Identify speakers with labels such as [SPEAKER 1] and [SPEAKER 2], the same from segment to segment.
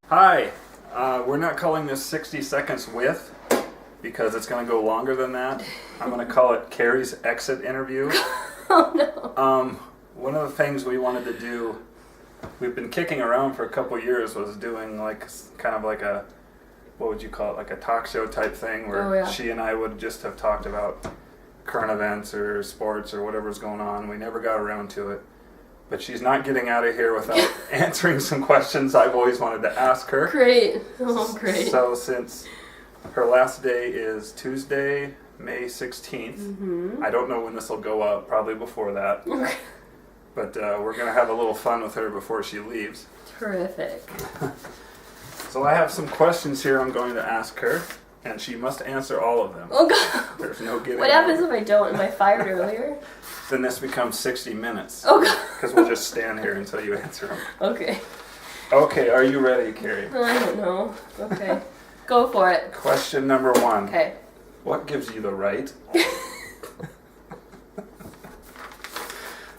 [SPEAKER 1] Hi, we're not calling this 60 Seconds With because it's going to go longer than that. I'm going to call it Carrie's Exit Interview.
[SPEAKER 2] Oh no.
[SPEAKER 1] One of the things we wanted to do, we've been kicking around for a couple years, was doing like kind of like a, what would you call it, like a talk show type thing where she and I would just have talked about current events or sports or whatever's going on. We never got around to it. But she's not getting out of here without answering some questions I've always wanted to ask her.
[SPEAKER 2] Great. Oh, great.
[SPEAKER 1] So since her last day is Tuesday, May 16th, I don't know when this will go up, probably before that. But we're going to have a little fun with her before she leaves.
[SPEAKER 2] Terrific.
[SPEAKER 1] So I have some questions here I'm going to ask her, and she must answer all of them.
[SPEAKER 2] Oh, God.
[SPEAKER 1] There's no getting
[SPEAKER 2] What happens if I don't? Am I fired earlier?
[SPEAKER 1] Then this becomes 60 minutes.
[SPEAKER 2] Oh, God.
[SPEAKER 1] Because we'll just stand here until you answer them.
[SPEAKER 2] Okay.
[SPEAKER 1] Okay, are you ready, Carrie?
[SPEAKER 2] I don't know. Okay. Go for it.
[SPEAKER 1] Question number 1.
[SPEAKER 2] Okay.
[SPEAKER 1] What gives you the right?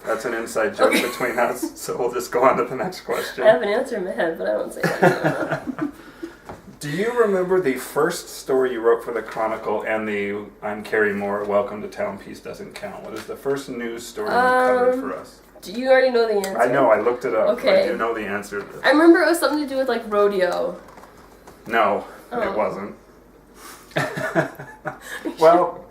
[SPEAKER 1] That's an inside joke between us, so we'll just go on to the next question.
[SPEAKER 2] I have an answer in my head, but I won't say that.
[SPEAKER 1] Do you remember the first story you wrote for the Chronicle and the I'm Carrie Moore, Welcome to Town, Peace Doesn't Count? What is the first news story you covered for us?
[SPEAKER 2] Do you already know the answer?
[SPEAKER 1] I know, I looked it up.
[SPEAKER 2] Okay.
[SPEAKER 1] I do know the answer to this.
[SPEAKER 2] I remember it was something to do with like rodeo.
[SPEAKER 1] No, it wasn't. Well,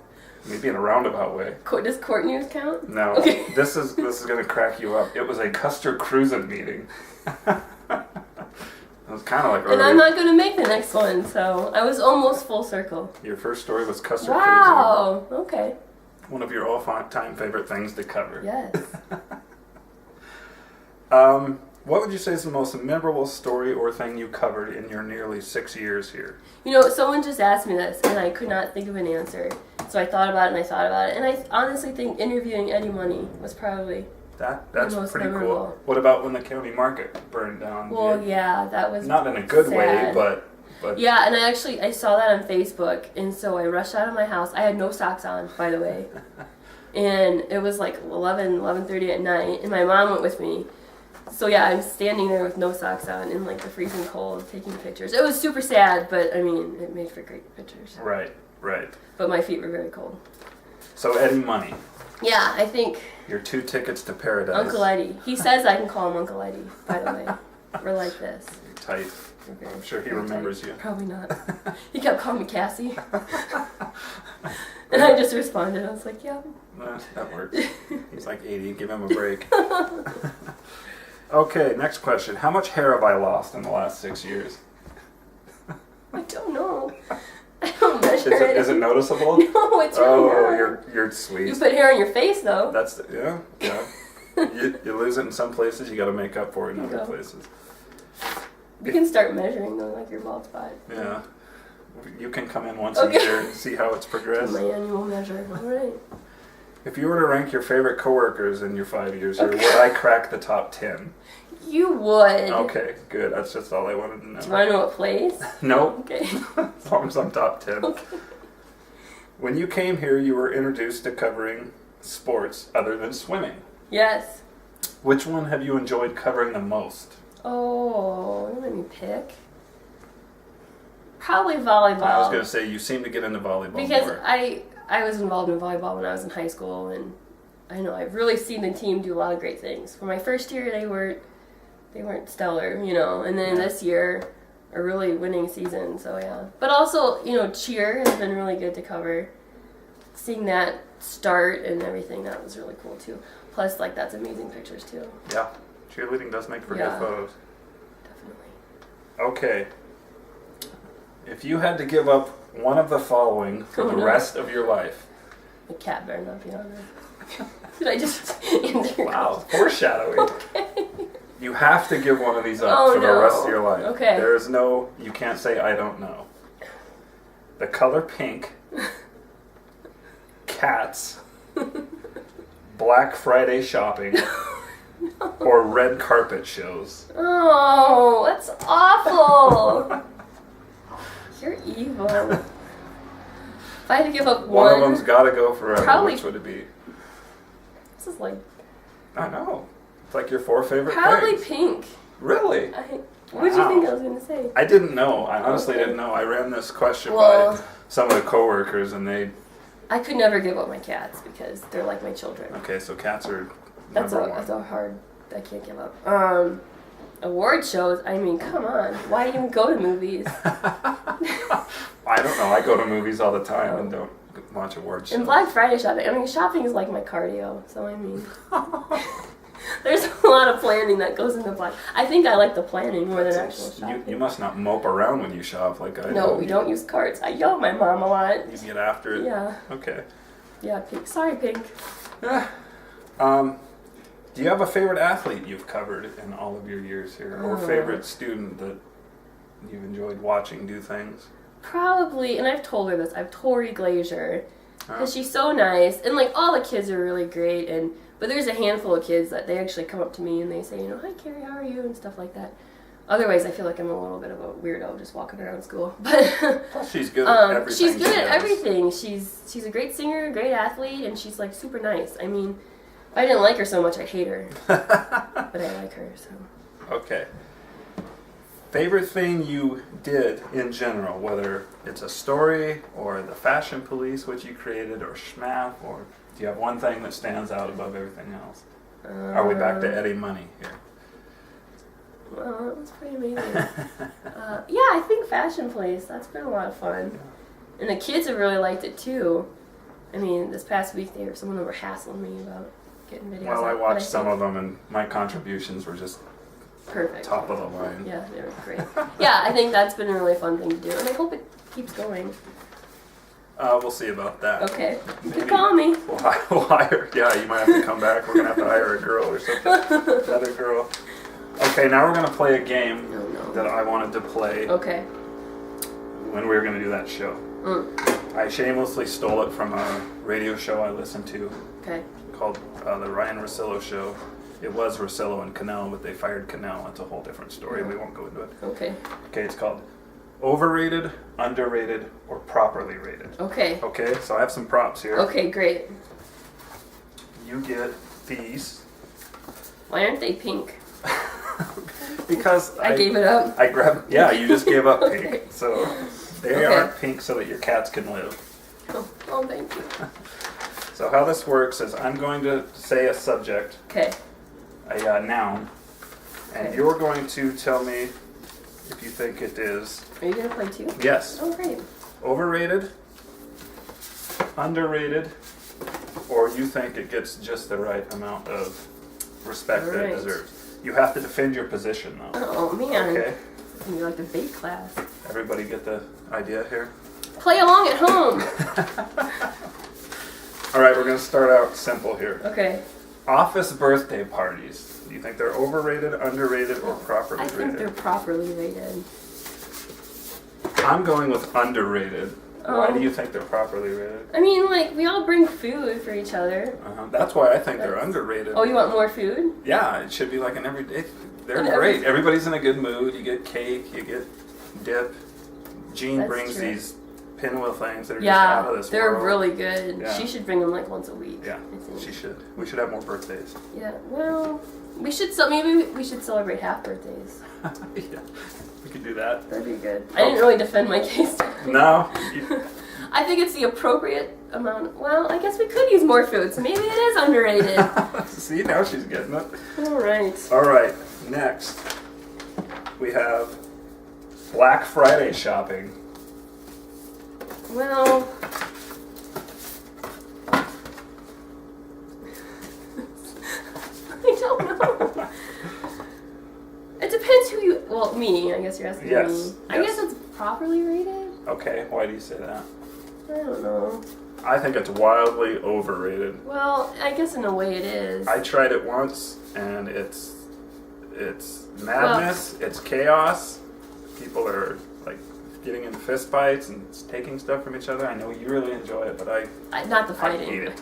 [SPEAKER 1] maybe in a roundabout way.
[SPEAKER 2] Does court news count?
[SPEAKER 1] No.
[SPEAKER 2] Okay.
[SPEAKER 1] This is going to crack you up. It was a Custer cruising meeting. It was kind of like
[SPEAKER 2] and I'm not going to make the next one, so I was almost full circle.
[SPEAKER 1] Your first story was Custer
[SPEAKER 2] Wow. Okay.
[SPEAKER 1] cruising. One of your all-time favorite things to cover.
[SPEAKER 2] Yes.
[SPEAKER 1] What would you say is the most memorable story or thing you covered in your nearly 6 years here?
[SPEAKER 2] You know, someone just asked me this, and I could not think of an answer. So I thought about it, and I honestly think interviewing Eddie Money was probably
[SPEAKER 1] That's
[SPEAKER 2] most
[SPEAKER 1] pretty
[SPEAKER 2] memorable.
[SPEAKER 1] cool. What about when the county market burned down?
[SPEAKER 2] Well, yeah, that was
[SPEAKER 1] not in a good way,
[SPEAKER 2] sad.
[SPEAKER 1] but
[SPEAKER 2] yeah, and I saw that on Facebook, and so I rushed out of my house. I had no socks on, by the way, and it was like 11:30 at night, and my mom went with me. So yeah, I'm standing there with no socks on in like the freezing cold, taking pictures. It was super sad, but I mean, it made for great pictures.
[SPEAKER 1] Right.
[SPEAKER 2] But my feet were very cold.
[SPEAKER 1] So Eddie Money.
[SPEAKER 2] Yeah, I think
[SPEAKER 1] Your 2 tickets to paradise.
[SPEAKER 2] Uncle Eddie. He says I can call him Uncle Eddie, by the way. We're like this.
[SPEAKER 1] You're tight. I'm sure he remembers you.
[SPEAKER 2] Probably not. He kept calling me Cassie. And I just responded. I was like, yeah.
[SPEAKER 1] That works. He's like 80. Give him a break. Okay, next question. How much hair have I lost in the last 6 years?
[SPEAKER 2] I don't know. I don't measure it.
[SPEAKER 1] Is it noticeable?
[SPEAKER 2] No, it's really not.
[SPEAKER 1] Oh, you're sweet.
[SPEAKER 2] You put hair on your face, though.
[SPEAKER 1] Yeah. You lose it in some places, you got to make up for it in other places.
[SPEAKER 2] You can start measuring, though, like your bald spot.
[SPEAKER 1] Yeah. You can come in once a year and see how it's progressed.
[SPEAKER 2] My annual measure. All right.
[SPEAKER 1] If you were to rank your favorite coworkers in your 5 years here, would I crack the top 10?
[SPEAKER 2] You would.
[SPEAKER 1] Okay, good. That's just all I wanted to know.
[SPEAKER 2] Do you want to know what place?
[SPEAKER 1] Nope.
[SPEAKER 2] Okay.
[SPEAKER 1] As long as I'm top 10.
[SPEAKER 2] Okay.
[SPEAKER 1] When you came here, you were introduced to covering sports other than swimming.
[SPEAKER 2] Yes.
[SPEAKER 1] Which one have you enjoyed covering the most?
[SPEAKER 2] Oh, let me pick. Probably volleyball.
[SPEAKER 1] I was going to say, you seem to get into volleyball
[SPEAKER 2] because
[SPEAKER 1] more.
[SPEAKER 2] I was involved in volleyball when I was in high school, and I know I've really seen the team do a lot of great things. For my first year, they weren't stellar, you know, and then this year, a really winning season, so yeah. But also, you know, cheer has been really good to cover. Seeing that start and everything, that was really cool too. Plus, like, that's amazing pictures too.
[SPEAKER 1] Yeah, cheerleading does make for good photos.
[SPEAKER 2] Definitely.
[SPEAKER 1] Okay. If you had to give up one of the following for the rest of your life.
[SPEAKER 2] The cat better not be on there. Did I just answer your
[SPEAKER 1] Wow, foreshadowing.
[SPEAKER 2] Okay.
[SPEAKER 1] You have to give one of these up for the rest of your life.
[SPEAKER 2] Okay.
[SPEAKER 1] There is no, you can't say I don't know. The color pink, cats, Black Friday shopping, or red carpet shows.
[SPEAKER 2] Oh, that's awful. You're evil. If I had to give up
[SPEAKER 1] One of them's got to go forever.
[SPEAKER 2] Probably,
[SPEAKER 1] which would it be?
[SPEAKER 2] This is like...
[SPEAKER 1] I know. It's like your 4 favorite
[SPEAKER 2] Probably
[SPEAKER 1] things.
[SPEAKER 2] pink.
[SPEAKER 1] Really?
[SPEAKER 2] What did you think I was going to say?
[SPEAKER 1] I didn't know. I honestly didn't know. I ran this question by some of the coworkers, and
[SPEAKER 2] I could never give up my cats because they're like my children.
[SPEAKER 1] Okay, so cats are
[SPEAKER 2] That's a hard... I can't give up. Award shows, I mean, come on. Why even go to movies?
[SPEAKER 1] I don't know. I go to movies all the time and don't watch award shows.
[SPEAKER 2] And Black Friday shopping. I mean, shopping is like my cardio. So, I mean... There's a lot of planning that goes into Black. I think I like the planning more than actual shopping.
[SPEAKER 1] You must not mope around when you shop like I do.
[SPEAKER 2] No, we don't use carts. I yell at my mom a lot.
[SPEAKER 1] You get after it?
[SPEAKER 2] Yeah.
[SPEAKER 1] Okay.
[SPEAKER 2] Yeah, Pink. Sorry, Pink.
[SPEAKER 1] Do you have a favorite athlete you've covered in all of your years here? Or favorite student that you've enjoyed watching do things?
[SPEAKER 2] Probably, and I've told her this, I've Tori Glazier. Because she's so nice. And, like, all the kids are really great. But there's a handful of kids that they actually come up to me and they say, hi, Carrie, how are you? And stuff like that. Otherwise, I feel like I'm a little bit of a weirdo just walking around school. But
[SPEAKER 1] she's good at everything.
[SPEAKER 2] She's good at everything. She's a great singer, great athlete, and she's, like, super nice. I mean... If I didn't like her so much, I'd hate her. But I like her, so.
[SPEAKER 1] Okay. Favorite thing you did in general, whether it's a story or the Fashion Police, which you created, or SHMAP, or do you have one thing that stands out above everything else? Are we back to Eddie Money here?
[SPEAKER 2] Well, that was pretty amazing. Yeah, I think Fashion Police. That's been a lot of fun. And the kids have really liked it, too. I mean, this past week, someone over hassling me about getting videos.
[SPEAKER 1] Well, I watched some of them, and my contributions were just
[SPEAKER 2] perfect.
[SPEAKER 1] Top of the line.
[SPEAKER 2] Yeah, they were great. Yeah, I think that's been a really fun thing to do, and I hope it keeps going.
[SPEAKER 1] We'll see about that.
[SPEAKER 2] Okay. You can call me.
[SPEAKER 1] We'll hire. Yeah, you might have to come back. We're going to have to hire a girl or something. Another girl. Okay, now we're going to play a game that I wanted to play.
[SPEAKER 2] Okay.
[SPEAKER 1] When we were going to do that show. I shamelessly stole it from a radio show I listened to. Okay. Called the Ryan Russillo Show. It was Russillo and Cannell, but they fired Cannell. It's a whole different story. We won't go into it. Okay. Okay, it's called Overrated, Underrated, or Properly Rated. Okay. Okay, so I have some props here.
[SPEAKER 2] Okay, great.
[SPEAKER 1] You get these.
[SPEAKER 2] Why aren't they pink?
[SPEAKER 1] Because
[SPEAKER 2] I gave it up.
[SPEAKER 1] I grabbed. Yeah, you just gave up pink. So they aren't pink so that your cats can live.
[SPEAKER 2] Oh, thank you.
[SPEAKER 1] So how this works is I'm going to say a subject. Okay. A noun. And you're going to tell me if you think it is.
[SPEAKER 2] Are you going to play too?
[SPEAKER 1] Yes.
[SPEAKER 2] Oh, great.
[SPEAKER 1] Overrated, underrated, or you think it gets just the right amount of respect that it deserves. You have to defend your position, though.
[SPEAKER 2] Oh, man. Okay. You're like the debate class.
[SPEAKER 1] Everybody get the idea here?
[SPEAKER 2] Play along at home.
[SPEAKER 1] All right, we're going to start out simple here.
[SPEAKER 2] Okay.
[SPEAKER 1] Office birthday parties. Do you think they're overrated, underrated, or properly rated?
[SPEAKER 2] I think they're properly rated.
[SPEAKER 1] I'm going with underrated. Why do you think they're properly rated?
[SPEAKER 2] I mean, like, we all bring food for each other.
[SPEAKER 1] That's why I think they're underrated.
[SPEAKER 2] Oh, you want more food?
[SPEAKER 1] Yeah, it should be like an everyday. They're great. Everybody's in a good mood. You get cake, you get dip. Jean brings these pinwheel things that are just out of this world.
[SPEAKER 2] They're really good. Yeah. She should bring them like once a week.
[SPEAKER 1] Yeah, she should. We should have more birthdays.
[SPEAKER 2] Yeah, well, maybe we should celebrate half birthdays.
[SPEAKER 1] Yeah, we could do that.
[SPEAKER 2] That'd be good. I didn't really defend my case.
[SPEAKER 1] No.
[SPEAKER 2] I think it's the appropriate amount. Well, I guess we could use more food, so maybe it is underrated.
[SPEAKER 1] See, now she's getting it.
[SPEAKER 2] All right.
[SPEAKER 1] All right, next we have Black Friday shopping.
[SPEAKER 2] Well, I don't know. It depends who you... Well, me. I guess you're asking me. I guess it's properly rated.
[SPEAKER 1] Okay, why do you say that?
[SPEAKER 2] I don't know.
[SPEAKER 1] I think it's wildly overrated.
[SPEAKER 2] Well, I guess in a way it is.
[SPEAKER 1] I tried it once, and it's madness. It's chaos. People are like getting in fist fights and taking stuff from each other. I know you really enjoy it, but
[SPEAKER 2] not the fighting.
[SPEAKER 1] I hate it.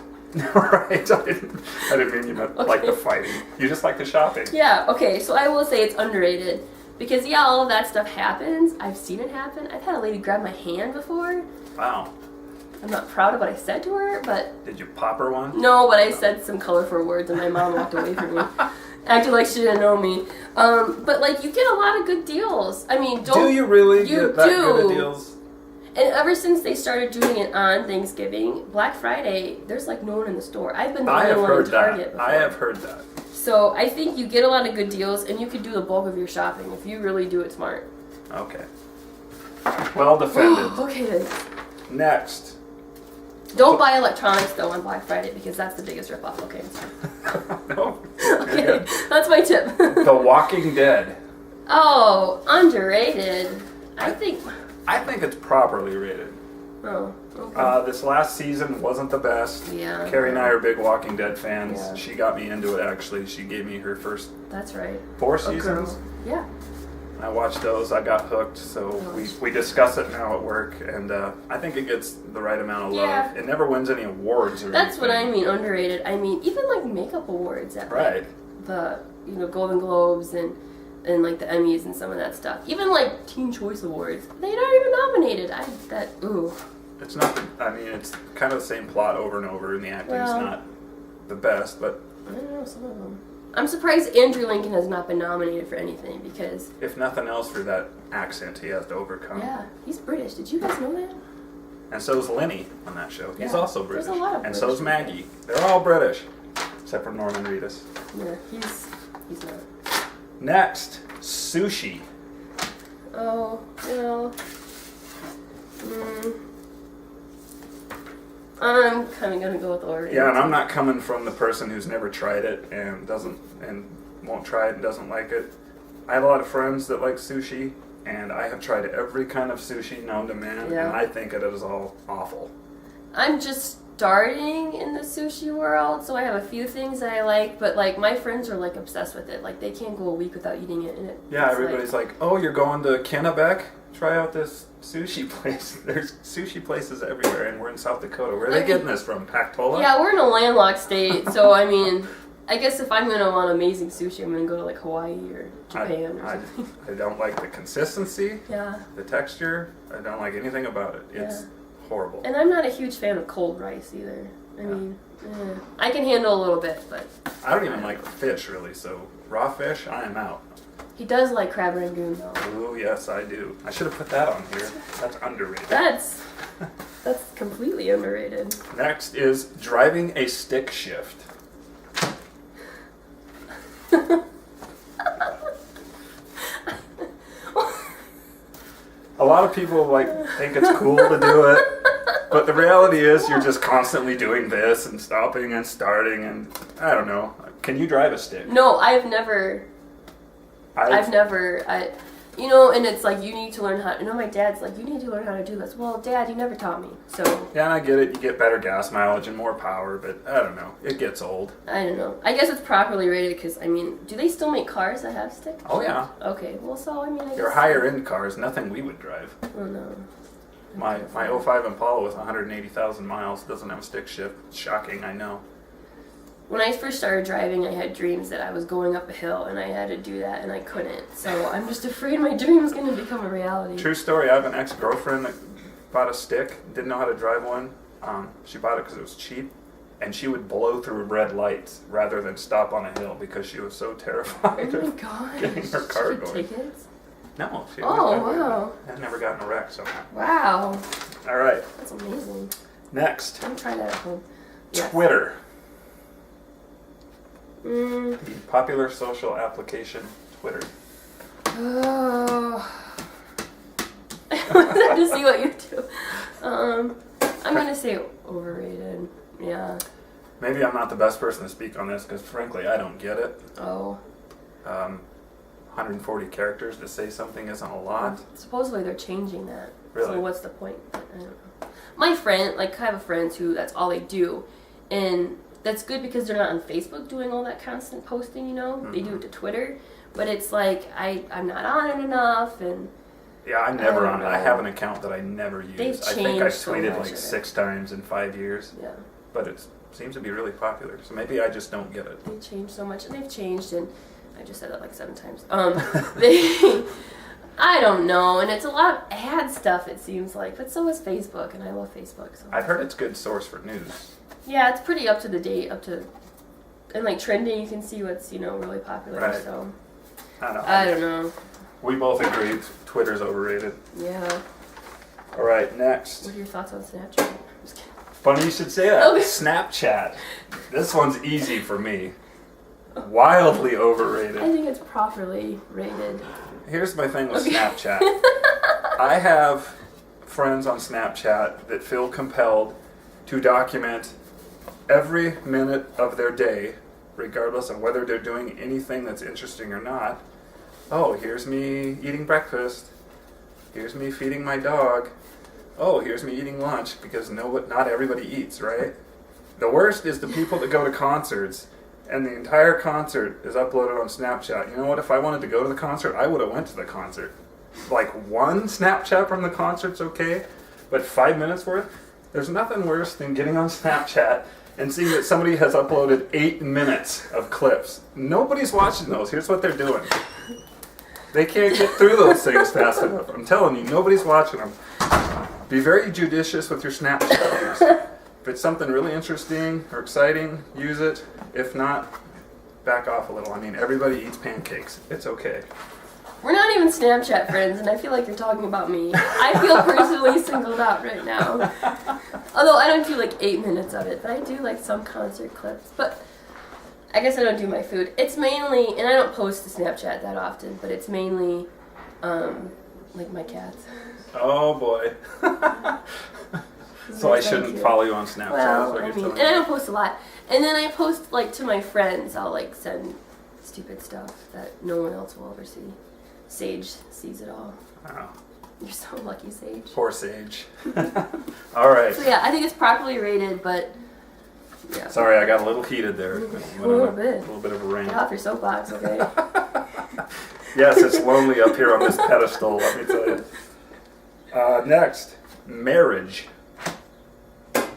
[SPEAKER 1] Right? I didn't mean you meant like the fighting. You just like the shopping.
[SPEAKER 2] Yeah. Okay. So I will say it's underrated because all of that stuff happens. I've seen it happen. I've had a lady grab my hand before.
[SPEAKER 1] Wow.
[SPEAKER 2] I'm not proud of what I said to her, but...
[SPEAKER 1] Did you pop her one?
[SPEAKER 2] No, but I said some colorful words and my mom walked away from me. Acting like she didn't know me. But like you get a lot of good deals. I mean,
[SPEAKER 1] do you really get that good of deals?
[SPEAKER 2] And ever since they started doing it on Thanksgiving, Black Friday, there's like no one in the store. I've been the only one in Target before.
[SPEAKER 1] I have heard that.
[SPEAKER 2] So I think you get a lot of good deals, and you could do the bulk of your shopping if you really do it smart.
[SPEAKER 1] Okay. Well defended.
[SPEAKER 2] Okay then.
[SPEAKER 1] Next.
[SPEAKER 2] Don't buy electronics though on Black Friday because that's the biggest ripoff. Okay.
[SPEAKER 1] No.
[SPEAKER 2] Okay, that's my tip.
[SPEAKER 1] The Walking Dead.
[SPEAKER 2] Oh, underrated. I think
[SPEAKER 1] it's properly rated.
[SPEAKER 2] Oh, okay.
[SPEAKER 1] This last season wasn't the best.
[SPEAKER 2] Yeah.
[SPEAKER 1] Carrie and I are big Walking Dead fans.
[SPEAKER 2] Yeah.
[SPEAKER 1] She got me into it, actually. She gave me her first
[SPEAKER 2] That's right.
[SPEAKER 1] 4 seasons.
[SPEAKER 2] Yeah.
[SPEAKER 1] I watched those. I got hooked. So we discuss it now at work, and I think it gets the right amount of love.
[SPEAKER 2] Yeah.
[SPEAKER 1] It never wins any awards or
[SPEAKER 2] That's
[SPEAKER 1] anything.
[SPEAKER 2] what I mean, underrated. I mean, even like makeup awards at
[SPEAKER 1] Right.
[SPEAKER 2] like the Golden Globes and like the Emmys and some of that stuff. Even like Teen Choice Awards, they're not even nominated.
[SPEAKER 1] It's not. It's kind of the same plot over and over, and the acting's not the best. But
[SPEAKER 2] I don't know, some of them. I'm surprised Andrew Lincoln has not been nominated for anything because,
[SPEAKER 1] if nothing else, for that accent he has to overcome.
[SPEAKER 2] Yeah, he's British. Did you guys know that?
[SPEAKER 1] And so is Lenny on that show. He's also British.
[SPEAKER 2] There's a lot of
[SPEAKER 1] and
[SPEAKER 2] British
[SPEAKER 1] so is Maggie. They're all British, except for Norman Reedus.
[SPEAKER 2] Yeah, he's not.
[SPEAKER 1] Next, sushi.
[SPEAKER 2] Oh, I'm kind of gonna go with Oreo.
[SPEAKER 1] Yeah, and I'm not coming from the person who's never tried it and won't try it and doesn't like it. I have a lot of friends that like sushi, and I have tried every kind of sushi known to man, and I think it is all awful.
[SPEAKER 2] I'm just starting in the sushi world, so I have a few things that I like, but like my friends are like obsessed with it. Like they can't go a week without eating it. And
[SPEAKER 1] everybody's like, "Oh, you're going to Kennebec? Try out this sushi place." There's sushi places everywhere, and we're in South Dakota. Where are they getting this from? Pactola?
[SPEAKER 2] Yeah, we're in a landlocked state, so I mean, I guess if I'm gonna want amazing sushi, I'm gonna go to like Hawaii or Japan or something.
[SPEAKER 1] I don't like the consistency.
[SPEAKER 2] Yeah.
[SPEAKER 1] The texture. I don't like anything about it. It's horrible.
[SPEAKER 2] And I'm not a huge fan of cold rice either. I mean, I can handle a little bit, but
[SPEAKER 1] I don't even like fish really. So raw fish, I am out.
[SPEAKER 2] He does like crab rangoon though.
[SPEAKER 1] Oh yes, I do. I should have put that on here. That's underrated.
[SPEAKER 2] That's completely underrated.
[SPEAKER 1] Next is driving a stick shift. A lot of people think it's cool to do it, but the reality is you're just constantly doing this and stopping and starting, and I don't know. Can you drive a stick?
[SPEAKER 2] No, I've never. And it's like you need to learn how. My dad's like, you need to learn how to do this. Well, Dad, you never taught me, so.
[SPEAKER 1] Yeah, and I get it. You get better gas mileage and more power, but I don't know. It gets old.
[SPEAKER 2] I don't know. I guess it's properly rated because do they still make cars that have sticks?
[SPEAKER 1] Oh yeah.
[SPEAKER 2] Okay, well, so I guess.
[SPEAKER 1] Your higher end cars, nothing we would drive.
[SPEAKER 2] Oh no.
[SPEAKER 1] My 05 Impala with 180,000 miles doesn't have a stick shift. Shocking, I know.
[SPEAKER 2] When I first started driving, I had dreams that I was going up a hill and I had to do that and I couldn't. So I'm just afraid my dream's going to become a reality.
[SPEAKER 1] True story. I have an ex-girlfriend that bought a stick, didn't know how to drive one. She bought it because it was cheap, and she would blow through red lights rather than stop on a hill because she was so terrified
[SPEAKER 2] of getting
[SPEAKER 1] her car going.
[SPEAKER 2] Tickets?
[SPEAKER 1] No. She
[SPEAKER 2] wow.
[SPEAKER 1] I've never gotten a wreck somehow.
[SPEAKER 2] Wow.
[SPEAKER 1] All right.
[SPEAKER 2] That's amazing.
[SPEAKER 1] Next.
[SPEAKER 2] I'm trying that at home. Yes.
[SPEAKER 1] Twitter. The popular social application, Twitter.
[SPEAKER 2] Oh. I wanted to see what you do. I'm going to say overrated. Yeah.
[SPEAKER 1] Maybe I'm not the best person to speak on this because, frankly, I don't get it.
[SPEAKER 2] Oh.
[SPEAKER 1] 140 characters to say something isn't a lot.
[SPEAKER 2] Supposedly they're changing that.
[SPEAKER 1] Really?
[SPEAKER 2] So what's the point? I don't know. My friend, I have a friend who that's all they do. And that's good because they're not on Facebook doing all that constant posting, Mm-hmm. They do it to Twitter. But it's like, I'm not on it enough, and...
[SPEAKER 1] Yeah, I'm never on it. I have an account that I never use.
[SPEAKER 2] They've
[SPEAKER 1] I think I've tweeted
[SPEAKER 2] so
[SPEAKER 1] 6 times in 5 years.
[SPEAKER 2] Yeah.
[SPEAKER 1] But it seems to be really popular, so maybe I just don't get it.
[SPEAKER 2] They changed so much, and they've changed, and I just said that 7 times. I don't know, and it's a lot of ad stuff, it seems like, but so is Facebook, and I love Facebook. So
[SPEAKER 1] I've heard it's a good source for news.
[SPEAKER 2] Yeah, it's pretty up to the date, up to and like trending, you can see what's really popular.
[SPEAKER 1] Right.
[SPEAKER 2] So
[SPEAKER 1] I
[SPEAKER 2] don't know.
[SPEAKER 1] We both agree Twitter's overrated.
[SPEAKER 2] Yeah.
[SPEAKER 1] All right, next.
[SPEAKER 2] What are your thoughts on Snapchat? I'm just kidding.
[SPEAKER 1] Funny you should say that.
[SPEAKER 2] Okay.
[SPEAKER 1] Snapchat. This one's easy for me. Wildly overrated.
[SPEAKER 2] I think it's properly rated.
[SPEAKER 1] Here's my thing with Snapchat. I have friends on Snapchat that feel compelled to document every minute of their day, regardless of whether they're doing anything that's interesting or not. Oh, here's me eating breakfast. Here's me feeding my dog. Oh, here's me eating lunch, because not everybody eats, right? The worst is the people that go to concerts and the entire concert is uploaded on Snapchat. You know what? If I wanted to go to the concert, I would have went to the concert. Like one Snapchat from the concert's okay, but 5 minutes worth? There's nothing worse than getting on Snapchat and seeing that somebody has uploaded 8 minutes of clips. Nobody's watching those. Here's what they're doing. They can't get through those things fast enough. I'm telling you, nobody's watching them. Be very judicious with your Snapchat use. If it's something really interesting or exciting, use it. If not, back off a little. I mean, everybody eats pancakes. It's okay.
[SPEAKER 2] We're not even Snapchat friends, and I feel like you're talking about me. I feel personally singled out right now. Although I don't do like 8 minutes of it, but I do like some concert clips. But I guess I don't do my food. It's mainly, and I don't post to Snapchat that often, but it's mainly like my cats.
[SPEAKER 1] Oh boy. So I shouldn't follow you on Snapchat.
[SPEAKER 2] Well, I mean, and I don't post a lot. And then I post like to my friends. I'll like send stupid stuff that no one else will ever see. Sage sees it all.
[SPEAKER 1] Oh.
[SPEAKER 2] You're so lucky, Sage.
[SPEAKER 1] Poor Sage. All right.
[SPEAKER 2] So yeah, I think it's properly rated, but yeah.
[SPEAKER 1] Sorry, I got a little heated there.
[SPEAKER 2] A little bit.
[SPEAKER 1] A little bit of a rant.
[SPEAKER 2] Get off your soapbox, okay?
[SPEAKER 1] Yes, it's lonely up here on this pedestal, let me tell you. Next, marriage.
[SPEAKER 2] Oh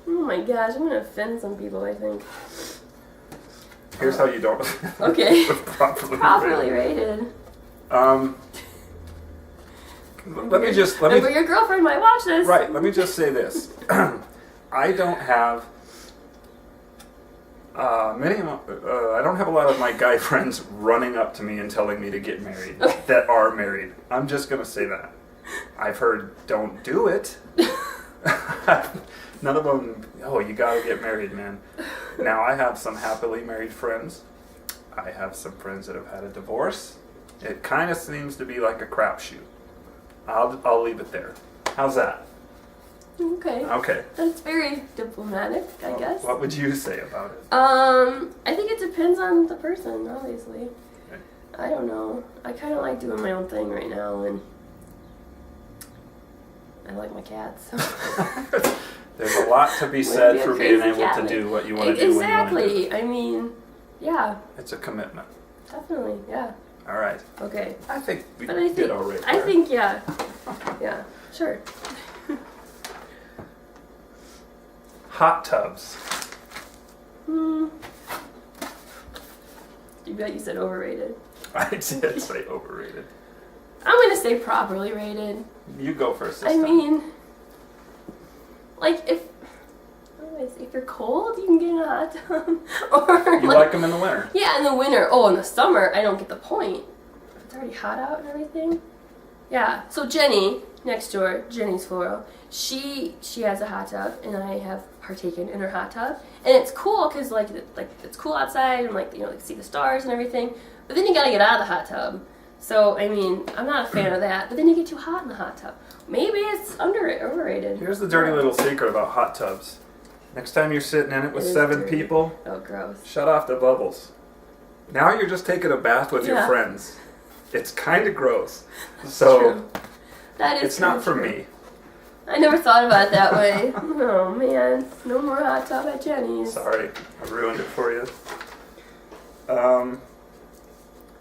[SPEAKER 2] my gosh, I'm gonna offend some people, I think.
[SPEAKER 1] Here's how you don't.
[SPEAKER 2] Okay.
[SPEAKER 1] properly
[SPEAKER 2] rated.
[SPEAKER 1] Let me
[SPEAKER 2] your girlfriend might watch this.
[SPEAKER 1] Right, let me just say this. I don't have I don't have a lot of my guy friends running up to me and telling me to get married that are married. I'm just going to say that. I've heard, don't do it. None of them, you got to get married, man. Now, I have some happily married friends. I have some friends that have had a divorce. It kind of seems to be like a crapshoot. I'll leave it there. How's that? Okay.
[SPEAKER 2] That's very diplomatic, I guess.
[SPEAKER 1] What would you say about it?
[SPEAKER 2] I think it depends on the person, obviously.
[SPEAKER 1] Okay.
[SPEAKER 2] I don't know. I kind of like doing my own thing right now, and I like my cats.
[SPEAKER 1] There's a lot to be said for being able to do what you want to do when you want to do.
[SPEAKER 2] Exactly. I mean, yeah.
[SPEAKER 1] It's a commitment.
[SPEAKER 2] Definitely, yeah.
[SPEAKER 1] All right.
[SPEAKER 2] Okay.
[SPEAKER 1] I think we did all right there.
[SPEAKER 2] I think, yeah. Yeah, sure.
[SPEAKER 1] Hot tubs.
[SPEAKER 2] You bet you said overrated.
[SPEAKER 1] I did say overrated.
[SPEAKER 2] I'm going to say properly rated.
[SPEAKER 1] You go first this time.
[SPEAKER 2] I mean, like if you're cold, you can get in a hot tub. Or
[SPEAKER 1] you like them in the winter?
[SPEAKER 2] Yeah, in the winter. Oh, in the summer, I don't get the point. It's already hot out and everything. Yeah. So Jenny, next door, Jenny's floral, she has a hot tub, and I have partaken in her hot tub, and it's cool because like it's cool outside, and like see the stars and everything. But then you gotta get out of the hot tub. So I mean, I'm not a fan of that. But then you get too hot in the hot tub. Maybe it's overrated.
[SPEAKER 1] Here's the dirty little secret about hot tubs. Next time you're sitting in it with 7 people,
[SPEAKER 2] oh gross,
[SPEAKER 1] shut off the bubbles. Now you're just taking a bath with your friends. It's kind of gross. So
[SPEAKER 2] true. That is
[SPEAKER 1] it's not for me.
[SPEAKER 2] I never thought about it that way. Oh man, no more hot tub at Jenny's.
[SPEAKER 1] Sorry, I ruined it for you.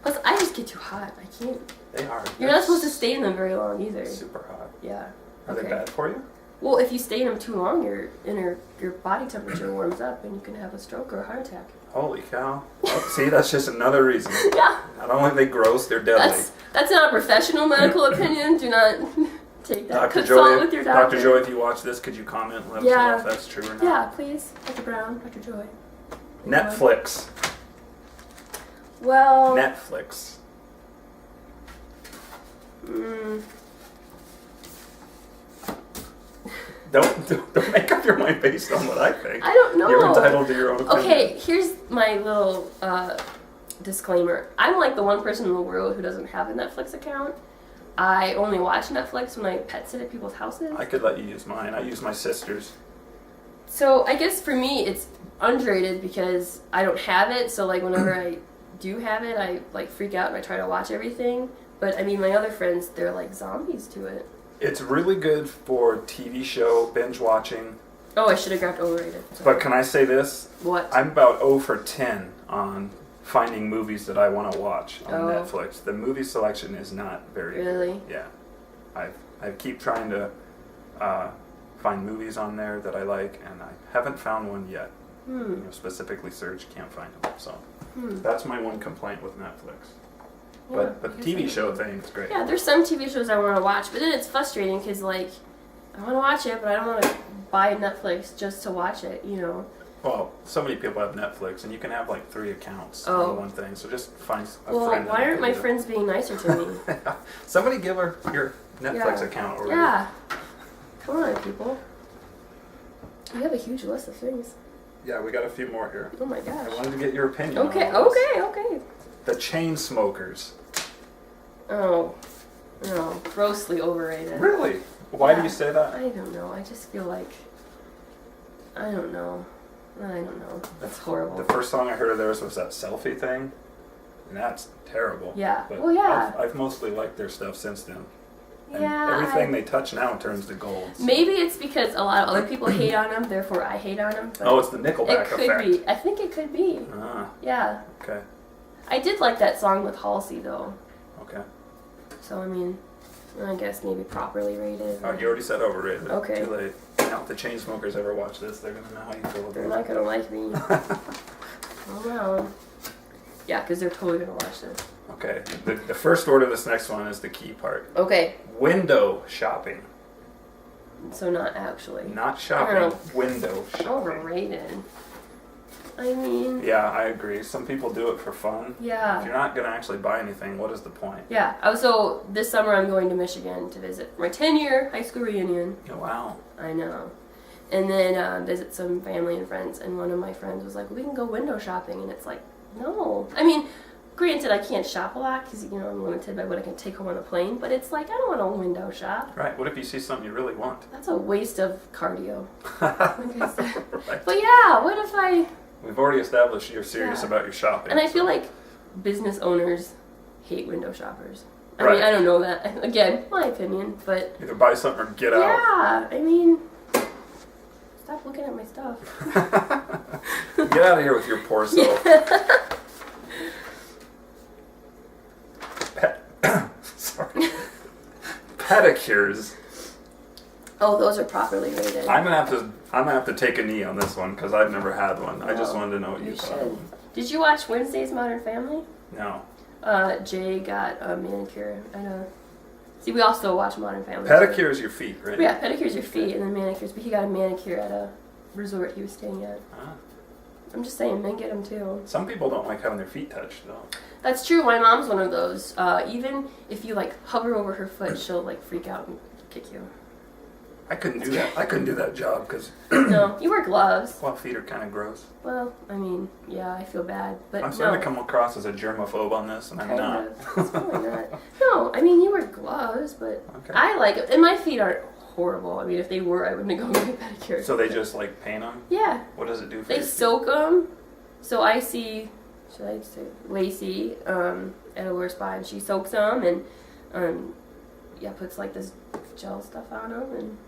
[SPEAKER 2] Plus, I just get too hot. I can't.
[SPEAKER 1] They are.
[SPEAKER 2] You're not supposed to stay in them very long either.
[SPEAKER 1] Super hot.
[SPEAKER 2] Yeah.
[SPEAKER 1] Are they bad for you?
[SPEAKER 2] Well, if you stay in them too long, your body temperature warms up, and you can have a stroke or a heart attack.
[SPEAKER 1] Holy cow! Oh, see, that's just another reason.
[SPEAKER 2] Yeah.
[SPEAKER 1] Not only are they gross, they're deadly.
[SPEAKER 2] That's not a professional medical opinion. Do not take that.
[SPEAKER 1] Dr.
[SPEAKER 2] Consult
[SPEAKER 1] Joy,
[SPEAKER 2] with your doctor.
[SPEAKER 1] Dr. Joy, if you watch this, could you comment and let us know if that's true or not?
[SPEAKER 2] Yeah, please. Dr. Brown, Dr. Joy.
[SPEAKER 1] Netflix.
[SPEAKER 2] Well.
[SPEAKER 1] Netflix. Don't make up your mind based on what I think.
[SPEAKER 2] I don't know.
[SPEAKER 1] You're entitled to your own opinion.
[SPEAKER 2] Okay, here's my little disclaimer. I'm like the one person in the world who doesn't have a Netflix account. I only watch Netflix when I pet sit at people's houses.
[SPEAKER 1] I could let you use mine. I use my sister's.
[SPEAKER 2] So I guess for me it's underrated because I don't have it. So like whenever I do have it, I like freak out and I try to watch everything. But I mean, my other friends, they're like zombies to it.
[SPEAKER 1] It's really good for TV show binge watching.
[SPEAKER 2] Oh, I should have grabbed overrated.
[SPEAKER 1] Sorry. But can I say this?
[SPEAKER 2] What?
[SPEAKER 1] I'm about 0 for 10 on finding movies that I want to watch on Netflix. The movie selection is not very
[SPEAKER 2] really?
[SPEAKER 1] good. Yeah. I keep trying to find movies on there that I like, and I haven't found one yet. You know, specifically search, can't find them. So that's my one complaint with Netflix.
[SPEAKER 2] Yeah,
[SPEAKER 1] but the TV show thing is great.
[SPEAKER 2] Yeah, there's some TV shows I want to watch, but then it's frustrating because, like, I want to watch it, but I don't want to buy Netflix just to watch it, you know?
[SPEAKER 1] Well, so many people have Netflix, and you can have, like, 3 accounts on one thing, so just find a friend.
[SPEAKER 2] Well, why aren't my friends being nicer to me?
[SPEAKER 1] Somebody give her your Netflix account already.
[SPEAKER 2] Yeah. Come on, people. You have a huge list of things.
[SPEAKER 1] Yeah, we got a few more here.
[SPEAKER 2] Oh, my gosh.
[SPEAKER 1] I wanted to get your opinion
[SPEAKER 2] Okay.
[SPEAKER 1] The Chainsmokers.
[SPEAKER 2] Oh, no, grossly overrated.
[SPEAKER 1] Really? Why do you say that?
[SPEAKER 2] I don't know. I just feel like, I don't know. That's horrible.
[SPEAKER 1] The first song I heard of theirs was that selfie thing, and that's terrible.
[SPEAKER 2] Yeah.
[SPEAKER 1] But
[SPEAKER 2] well, yeah.
[SPEAKER 1] I've mostly liked their stuff since then. And
[SPEAKER 2] yeah.
[SPEAKER 1] everything they touch now turns to gold. So.
[SPEAKER 2] Maybe it's because a lot of other people hate on them, therefore I hate on them.
[SPEAKER 1] Oh, it's the Nickelback effect.
[SPEAKER 2] It could be. I think it could be.
[SPEAKER 1] Ah.
[SPEAKER 2] Yeah.
[SPEAKER 1] Okay.
[SPEAKER 2] I did like that song with Halsey, though.
[SPEAKER 1] Okay.
[SPEAKER 2] So, I mean, I guess maybe properly rated.
[SPEAKER 1] Oh, you already said overrated.
[SPEAKER 2] Okay.
[SPEAKER 1] Too late. Now, if the Chainsmokers ever watch this, they're going to know how you feel about it.
[SPEAKER 2] They're not going to like me. Oh, no. Yeah, because they're totally going to watch this.
[SPEAKER 1] Okay. The first order of this next one is the key part.
[SPEAKER 2] Okay.
[SPEAKER 1] Window shopping.
[SPEAKER 2] So not actually.
[SPEAKER 1] Not shopping. Window shopping.
[SPEAKER 2] Overrated. I mean...
[SPEAKER 1] Yeah, I agree. Some people do it for fun.
[SPEAKER 2] Yeah.
[SPEAKER 1] If you're not going to actually buy anything, what is the point?
[SPEAKER 2] Yeah. So this summer I'm going to Michigan to visit my 10-year high school reunion.
[SPEAKER 1] Oh, wow.
[SPEAKER 2] I know. And then visit some family and friends. And one of my friends was like, we can go window shopping. And it's like, no. I mean, granted, I can't shop a lot because, you know, I'm limited by what I can take home on the plane. But it's like, I don't want to window shop.
[SPEAKER 1] Right. What if you see something you really want?
[SPEAKER 2] That's a waste of cardio. Like I said.
[SPEAKER 1] Right.
[SPEAKER 2] But yeah, what if I...
[SPEAKER 1] We've already established you're serious about your shopping.
[SPEAKER 2] And I feel like business owners hate window shoppers. I
[SPEAKER 1] right.
[SPEAKER 2] mean, I don't know that. Again, my opinion, but...
[SPEAKER 1] Either buy something or get out.
[SPEAKER 2] Yeah, I mean... Stop looking at my stuff.
[SPEAKER 1] Get out of here with your poor self. Sorry. Pedicures.
[SPEAKER 2] Oh, those are properly rated.
[SPEAKER 1] I'm gonna have to take a knee on this one because I've never had one. I just wanted to know what you thought of them.
[SPEAKER 2] Did you watch Wednesday's Modern Family?
[SPEAKER 1] No.
[SPEAKER 2] Jay got a manicure at a... See, we also watch Modern Family.
[SPEAKER 1] Pedicure is your feet, right?
[SPEAKER 2] Yeah, pedicures your feet and then manicures. But he got a manicure at a resort he was staying at.
[SPEAKER 1] Ah.
[SPEAKER 2] I'm just saying, men get them too.
[SPEAKER 1] Some people don't like having their feet touched, though.
[SPEAKER 2] That's true. My mom's one of those. Even if you like hover over her foot, she'll like freak out and kick you.
[SPEAKER 1] I couldn't do that. I couldn't do that job because.
[SPEAKER 2] No, you wear gloves.
[SPEAKER 1] Well, feet are kind of gross.
[SPEAKER 2] Well, I mean, yeah, I feel bad, but
[SPEAKER 1] I'm starting to come across as a germaphobe on this, and I'm not.
[SPEAKER 2] It's probably not. No, I mean, you wear gloves, but
[SPEAKER 1] okay.
[SPEAKER 2] I like it. And my feet aren't horrible. I mean, if they were, I wouldn't go get a pedicure.
[SPEAKER 1] So they just like paint them?
[SPEAKER 2] Yeah.
[SPEAKER 1] What does it do for
[SPEAKER 2] They
[SPEAKER 1] your
[SPEAKER 2] soak them. So I see, should I say, Lacey at a wear spa, and she soaks them and puts like this gel stuff on them and.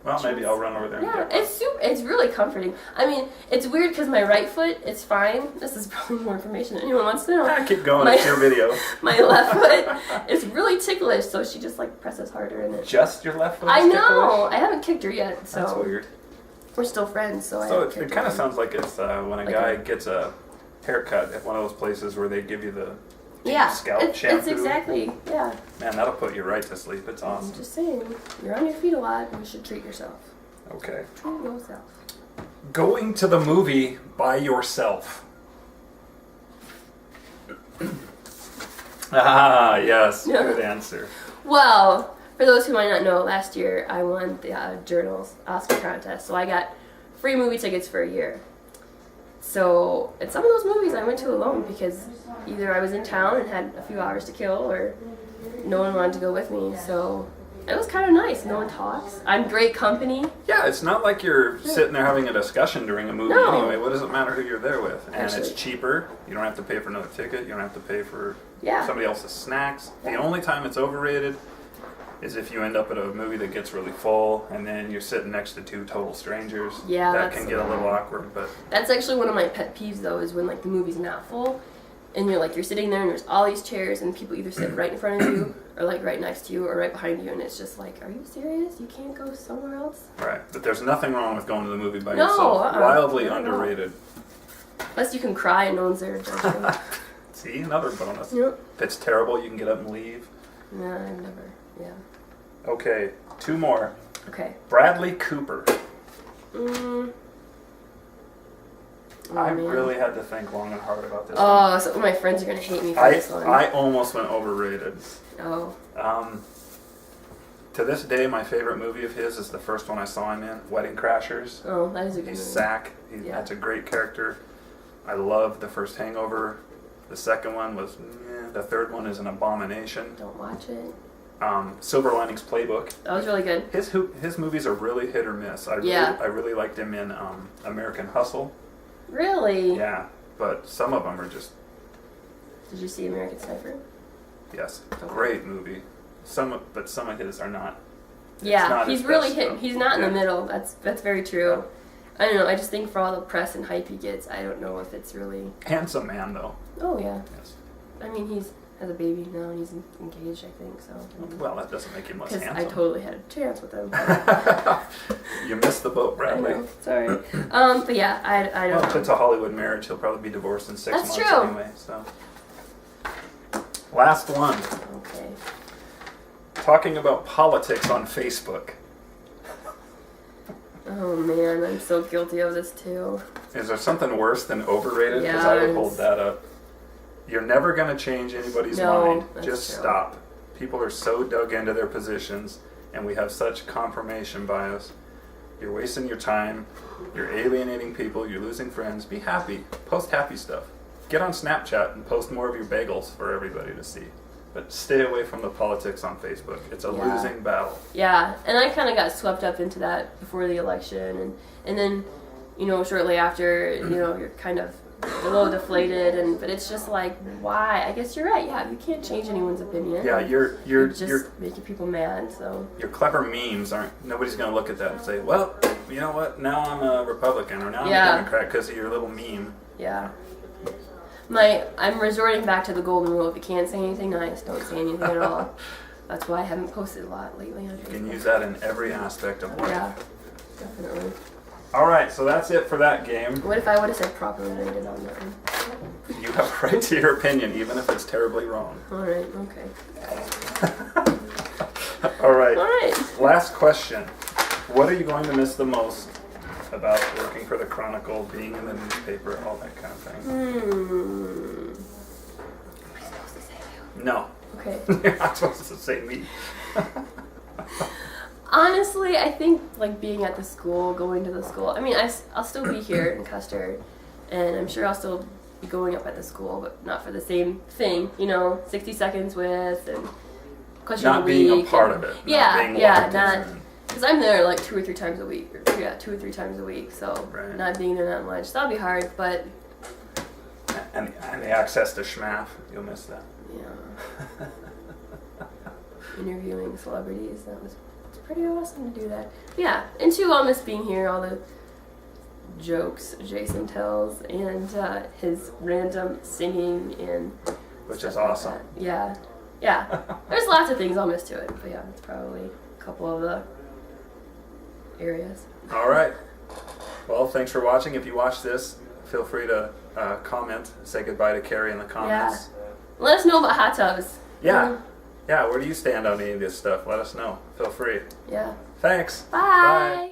[SPEAKER 1] Well, maybe I'll run over there.
[SPEAKER 2] Yeah, it's really comforting. I mean, it's weird because my right foot, it's fine. This is probably more information than anyone wants to know.
[SPEAKER 1] Keep going, it's your video.
[SPEAKER 2] My left foot is really ticklish, so she just like presses harder in it.
[SPEAKER 1] Just your left foot is
[SPEAKER 2] I know.
[SPEAKER 1] ticklish?
[SPEAKER 2] I haven't kicked her yet, so.
[SPEAKER 1] That's weird.
[SPEAKER 2] We're still friends, so I
[SPEAKER 1] So
[SPEAKER 2] haven't kicked
[SPEAKER 1] it kind of
[SPEAKER 2] her.
[SPEAKER 1] sounds like it's when a guy gets a haircut at one of those places where they give you the scalp shampoo.
[SPEAKER 2] It's exactly, yeah.
[SPEAKER 1] Man, that'll put you right to sleep. It's awesome.
[SPEAKER 2] I'm just saying, you're on your feet a lot, and you should treat yourself.
[SPEAKER 1] Okay.
[SPEAKER 2] Treat yourself.
[SPEAKER 1] Going to the movie by yourself. Yes, good answer.
[SPEAKER 2] Well, for those who might not know, last year I won the Journal's Oscar contest, so I got free movie tickets for a year. So, at some of those movies I went to alone because either I was in town and had a few hours to kill, or no one wanted to go with me, so it was kind of nice. No one talks. I'm great company.
[SPEAKER 1] Yeah, it's not like you're sitting there having a discussion during a movie anyway. What does it matter who you're there with? And it's cheaper. You don't have to pay for another ticket. You don't have to pay for somebody else's snacks. The only time it's overrated is if you end up at a movie that gets really full and then you're sitting next to two total strangers.
[SPEAKER 2] Yeah,
[SPEAKER 1] that can get a little awkward. But
[SPEAKER 2] that's actually one of my pet peeves, though, is when like the movie's not full and you're sitting there and there's all these chairs and people either sit right in front of you or like right next to you or right behind you, and it's just like, are you serious? You can't go somewhere else?
[SPEAKER 1] Right, but there's nothing wrong with going to the movie by yourself. Wildly underrated.
[SPEAKER 2] Plus you can cry and no one's there to judge you.
[SPEAKER 1] See, another bonus.
[SPEAKER 2] Yep.
[SPEAKER 1] If it's terrible, you can get up and leave.
[SPEAKER 2] No, I've never. Yeah.
[SPEAKER 1] Okay, two more.
[SPEAKER 2] Okay.
[SPEAKER 1] Bradley Cooper. I
[SPEAKER 2] man.
[SPEAKER 1] really had to think long and hard about this
[SPEAKER 2] one. Some of my friends are going to hate me for this one.
[SPEAKER 1] I almost went overrated.
[SPEAKER 2] Oh.
[SPEAKER 1] To this day, my favorite movie of his is the first one I saw him in, Wedding Crashers.
[SPEAKER 2] Oh, that is a good movie.
[SPEAKER 1] He's Sack. That's a great character. I love the first Hangover. The second one was, the third one is an abomination.
[SPEAKER 2] Don't watch it.
[SPEAKER 1] Silver Linings Playbook.
[SPEAKER 2] That was really good.
[SPEAKER 1] His movies are really hit or miss. I really liked him in American Hustle.
[SPEAKER 2] Really?
[SPEAKER 1] Yeah, but some of them are just...
[SPEAKER 2] Did you see American Sniper?
[SPEAKER 1] Yes, great movie. Some of his are not.
[SPEAKER 2] Yeah, he's really hit. He's not in the middle. That's very true. I don't know. I just think for all the press and hype he gets, I don't know if it's really...
[SPEAKER 1] Handsome man, though.
[SPEAKER 2] Oh, yeah.
[SPEAKER 1] Yes.
[SPEAKER 2] I mean, has a baby now and he's engaged, I think, so...
[SPEAKER 1] Well, that doesn't make him less handsome.
[SPEAKER 2] Because I totally had a chance with him.
[SPEAKER 1] You missed the boat, Bradley.
[SPEAKER 2] I know, sorry. But yeah, I don't know.
[SPEAKER 1] If it's a Hollywood marriage, he'll probably be divorced in 6 months anyway, so... Last one.
[SPEAKER 2] Okay.
[SPEAKER 1] Talking about politics on Facebook.
[SPEAKER 2] Oh man, I'm so guilty of this too.
[SPEAKER 1] Is there something worse than overrated? Because
[SPEAKER 2] Yeah,
[SPEAKER 1] I would hold that up. You're never going to change anybody's mind. Just stop. People are so dug into their positions, and we have such confirmation bias. You're wasting your time. You're alienating people. You're losing friends. Be happy. Post happy stuff. Get on Snapchat and post more of your bagels for everybody to see. But stay away from the politics on Facebook. It's a losing battle.
[SPEAKER 2] Yeah, and I kind of got swept up into that before the election, and then, shortly after, you're kind of a little deflated, but it's just like, why? I guess you're right. Yeah, you can't change anyone's opinion.
[SPEAKER 1] Yeah, you're
[SPEAKER 2] just making people mad. So
[SPEAKER 1] your clever memes nobody's going to look at that and say, well, you know what? Now I'm a Republican or now I'm a Democrat because of your little meme.
[SPEAKER 2] Yeah. I'm resorting back to the golden rule. If you can't say anything nice, don't say anything at all. That's why I haven't posted a lot lately on Facebook.
[SPEAKER 1] You can use that in every aspect of life.
[SPEAKER 2] Yeah, definitely.
[SPEAKER 1] All right, so that's it for that game.
[SPEAKER 2] What if I would have said properly rated on that one?
[SPEAKER 1] You have a right to your opinion, even if it's terribly wrong.
[SPEAKER 2] All right, okay.
[SPEAKER 1] All right.
[SPEAKER 2] All right.
[SPEAKER 1] Last question. What are you going to miss the most about working for the Chronicle, being in the newspaper, all that kind of thing?
[SPEAKER 2] Am I supposed to say you?
[SPEAKER 1] No.
[SPEAKER 2] Okay.
[SPEAKER 1] You're not supposed to say me.
[SPEAKER 2] Honestly, I think being at the school, going to the school. I mean, I'll still be here in Custer, and I'm sure I'll still be going up at the school, but not for the same thing. 60 seconds with and question of the week.
[SPEAKER 1] Not being a part of it.
[SPEAKER 2] Not because I'm there 2 or 3 times a week. 2 or 3 times a week. So not being there that much, that'll be hard. But
[SPEAKER 1] and the access to schmaff, you'll miss that.
[SPEAKER 2] Yeah. Interviewing celebrities, it's pretty awesome to do that. But yeah, and too, I'll miss being here, all the jokes Jason tells, and his random singing and
[SPEAKER 1] which is awesome.
[SPEAKER 2] Yeah. There's lots of things I'll miss to it, but yeah, it's probably a couple of the areas.
[SPEAKER 1] All right. Well, thanks for watching. If you watch this, feel free to comment, say goodbye to Carrie in the comments.
[SPEAKER 2] Yeah. Let us know about hot tubs.
[SPEAKER 1] Yeah. Yeah, where do you stand on any of this stuff? Let us know. Feel free.
[SPEAKER 2] Yeah.
[SPEAKER 1] Thanks.
[SPEAKER 2] Bye.